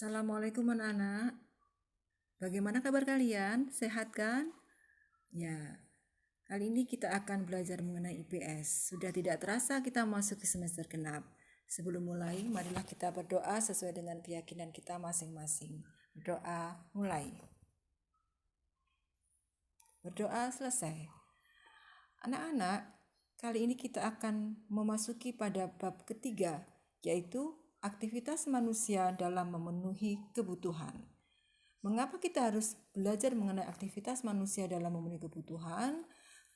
Assalamualaikum anak-anak. Bagaimana kabar kalian? Sehat kan? Ya, kali ini kita akan belajar mengenai IPS. Sudah tidak terasa kita masuk ke semester genap. Sebelum mulai, marilah kita berdoa sesuai dengan keyakinan kita masing-masing. Berdoa, mulai. Berdoa selesai. Anak-anak, kali ini kita akan memasuki pada bab ketiga, yaitu aktivitas manusia dalam memenuhi kebutuhan. Mengapa kita harus belajar mengenai aktivitas manusia dalam memenuhi kebutuhan?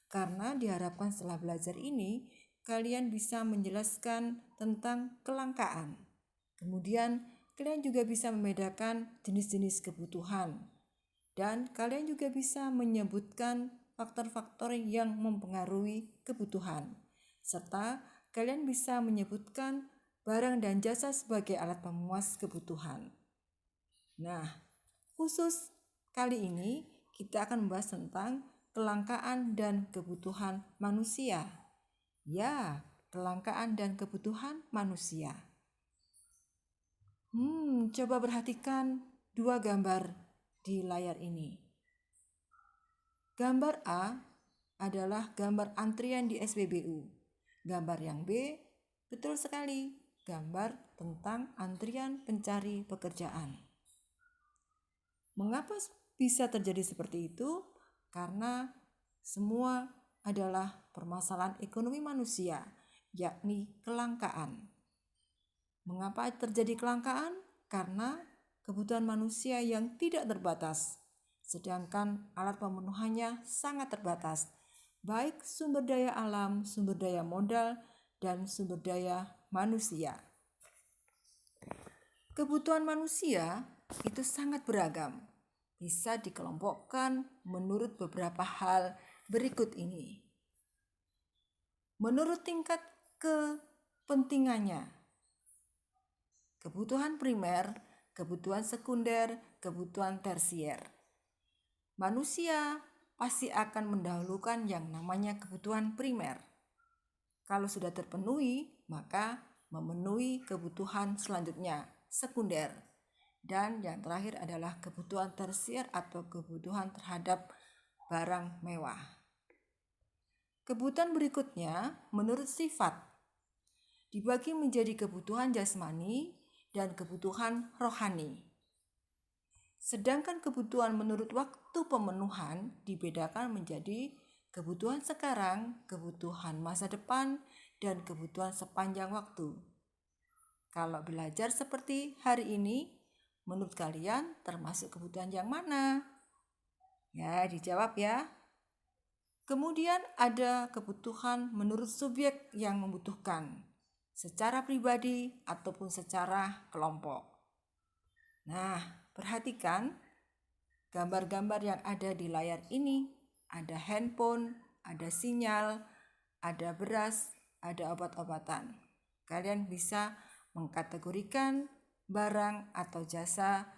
Karena diharapkan setelah belajar ini, kalian bisa menjelaskan tentang kelangkaan. Kemudian, kalian juga bisa membedakan jenis-jenis kebutuhan. Dan kalian juga bisa menyebutkan faktor-faktor yang mempengaruhi kebutuhan. Serta kalian bisa menyebutkan barang dan jasa sebagai alat pemuas kebutuhan. Nah, khusus kali ini kita akan membahas tentang kelangkaan dan kebutuhan manusia. Ya, kelangkaan dan kebutuhan manusia. Coba perhatikan dua gambar di layar ini. Gambar A adalah gambar antrian di SPBU. Gambar yang B, betul sekali, gambar tentang antrian pencari pekerjaan. Mengapa bisa terjadi seperti itu? Karena semua adalah permasalahan ekonomi manusia, yakni kelangkaan. Mengapa terjadi kelangkaan? Karena kebutuhan manusia yang tidak terbatas, sedangkan alat pemenuhannya sangat terbatas, baik sumber daya alam, sumber daya modal, dan sumber daya manusia. Kebutuhan manusia itu sangat beragam, bisa dikelompokkan menurut beberapa hal berikut ini. Menurut tingkat kepentingannya, kebutuhan primer, kebutuhan sekunder, kebutuhan tersier. Manusia pasti akan mendahulukan yang namanya kebutuhan primer. Kalau sudah terpenuhi, maka memenuhi kebutuhan selanjutnya, sekunder. Dan yang terakhir adalah kebutuhan tersier atau kebutuhan terhadap barang mewah. Kebutuhan berikutnya menurut sifat dibagi menjadi kebutuhan jasmani dan kebutuhan rohani. Sedangkan kebutuhan menurut waktu pemenuhan dibedakan menjadi kebutuhan sekarang, kebutuhan masa depan, dan kebutuhan sepanjang waktu. Kalau belajar seperti hari ini, menurut kalian termasuk kebutuhan yang mana? Ya, dijawab ya. Kemudian ada kebutuhan menurut subjek yang membutuhkan, secara pribadi ataupun secara kelompok. Nah, perhatikan gambar-gambar yang ada di layar ini. Ada handphone, ada sinyal, ada beras, ada obat-obatan. Kalian bisa mengkategorikan barang atau jasa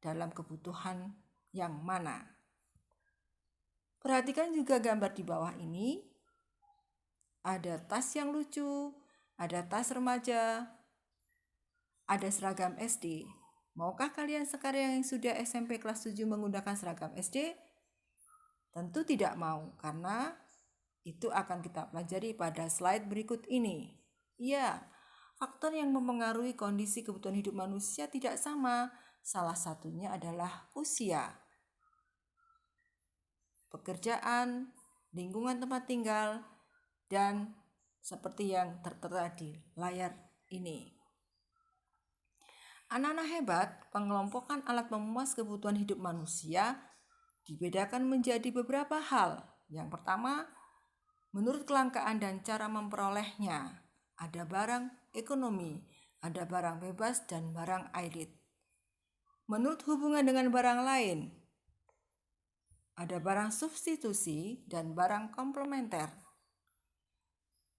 dalam kebutuhan yang mana. Perhatikan juga gambar di bawah ini. Ada tas yang lucu, ada tas remaja, ada seragam SD. Maukah kalian sekarang yang sudah SMP kelas 7 menggunakan seragam SD? Tentu tidak mau, karena itu akan kita pelajari pada slide berikut ini. Ya, faktor yang mempengaruhi kondisi kebutuhan hidup manusia tidak sama. Salah satunya adalah usia, pekerjaan, lingkungan tempat tinggal, dan seperti yang tertera di layar ini. Anak-anak hebat, pengelompokan alat pemuas kebutuhan hidup manusia dibedakan menjadi beberapa hal. Yang pertama, menurut kelangkaan dan cara memperolehnya. Ada barang ekonomi, ada barang bebas, dan barang aidit. Menurut hubungan dengan barang lain, ada barang substitusi dan barang komplementer.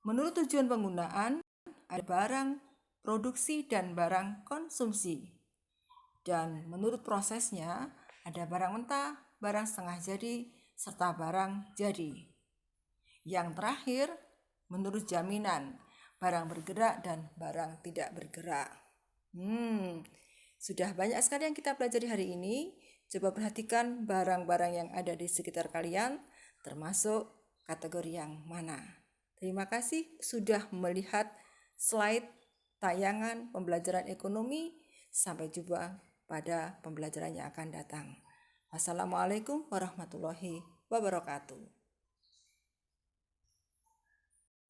Menurut tujuan penggunaan, ada barang produksi dan barang konsumsi. Dan menurut prosesnya, ada barang mentah, barang setengah jadi, serta barang jadi. Yang terakhir, menurut jaminan, barang bergerak dan barang tidak bergerak. Sudah banyak sekali yang kita pelajari hari ini. Coba perhatikan barang-barang yang ada di sekitar kalian, termasuk kategori yang mana. Terima kasih sudah melihat slide tayangan pembelajaran ekonomi. Sampai jumpa pada pembelajaran yang akan datang. Wassalamualaikum warahmatullahi wabarakatuh.